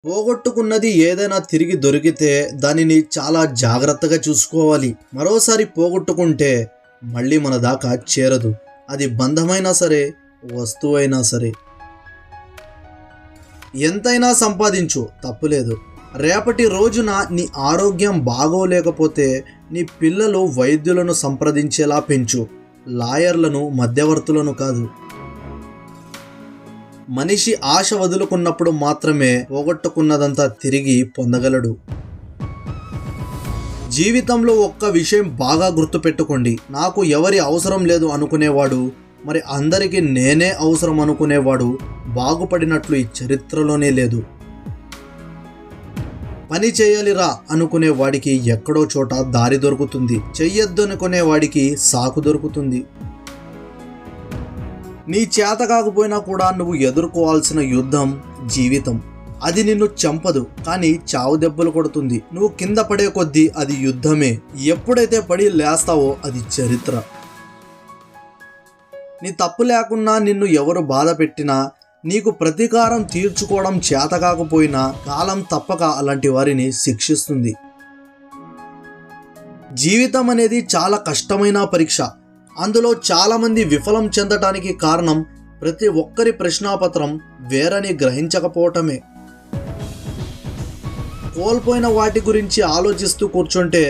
పోగొట్టుకున్నది ఏదైనా తిరిగి దొరికితే దానిని చాలా జాగ్రత్తగా చూసుకోవాలి. మరోసారి పోగొట్టుకుంటే మళ్ళీ మన దాకా చేరదు. అది బంధమైనా సరే, వస్తువైనా సరే. ఎంతైనా సంపాదించు, తప్పులేదు. రేపటి రోజున నీ ఆరోగ్యం బాగోలేకపోతే నీ పిల్లలు వైద్యులను సంప్రదించేలా పెంచు, లాయర్లను, మధ్యవర్తులను కాదు. మనిషి ఆశ వదులుకున్నప్పుడు మాత్రమే పోగొట్టుకున్నదంతా తిరిగి పొందగలడు. జీవితంలో ఒక్క విషయం బాగా గుర్తుపెట్టుకోండి. నాకు ఎవరి అవసరం లేదు అనుకునేవాడు, మరి అందరికీ నేనే అవసరం అనుకునేవాడు బాగుపడినట్లు ఈ చరిత్రలోనే లేదు. పని చేయాలిరా అనుకునే వాడికి ఎక్కడో చోట దారి దొరుకుతుంది. చెయ్యొద్దు అనుకునే వాడికి సాకు దొరుకుతుంది. నీ చేత కాకపోయినా కూడా నువ్వు ఎదుర్కోవాల్సిన యుద్ధం జీవితం. అది నిన్ను చంపదు, కానీ చావు దెబ్బలు కొడుతుంది. నువ్వు కింద పడే కొద్దీ అది యుద్ధమే. ఎప్పుడైతే పడి లేస్తావో అది చరిత్ర. నీ తప్పు లేకున్నా నిన్ను ఎవరు బాధ పెట్టినా, నీకు ప్రతీకారం తీర్చుకోవడం చేత కాకపోయినా కాలం తప్పక అలాంటి వారిని శిక్షిస్తుంది. జీవితం అనేది చాలా కష్టమైన పరీక్ష. అందులో చాలామంది విఫలం చెందటానికి కారణం ప్రతి ఒక్కరి ప్రశ్నాపత్రం వేరని గ్రహించకపోవటమే. కోల్పోయిన వాటి గురించి ఆలోచిస్తూ కూర్చుంటే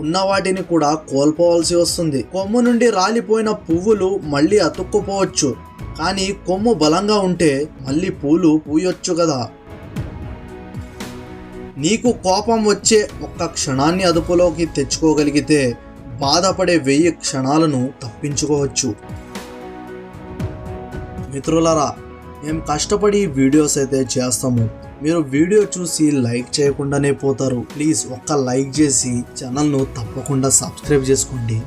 ఉన్న వాటిని కూడా కోల్పోవాల్సి వస్తుంది. కొమ్ము నుండి రాలిపోయిన పువ్వులు మళ్ళీ అతుక్కుపోవచ్చు, కానీ కొమ్ము బలంగా ఉంటే మళ్ళీ పూలు పూయొచ్చు కదా. నీకు కోపం వచ్చే ఒక్క క్షణాన్ని అదుపులోకి తెచ్చుకోగలిగితే బాధపడే 1000 క్షణాలను తప్పించుకోవచ్చు. మిత్రులారా, మేము కష్టపడి వీడియోస్ అయితే చేస్తాము. మీరు వీడియో చూసి లైక్ చేయకుండానే పోతారు. ప్లీజ్ ఒక్క లైక్ చేసి ఛానల్ను తప్పకుండా సబ్స్క్రైబ్ చేసుకోండి.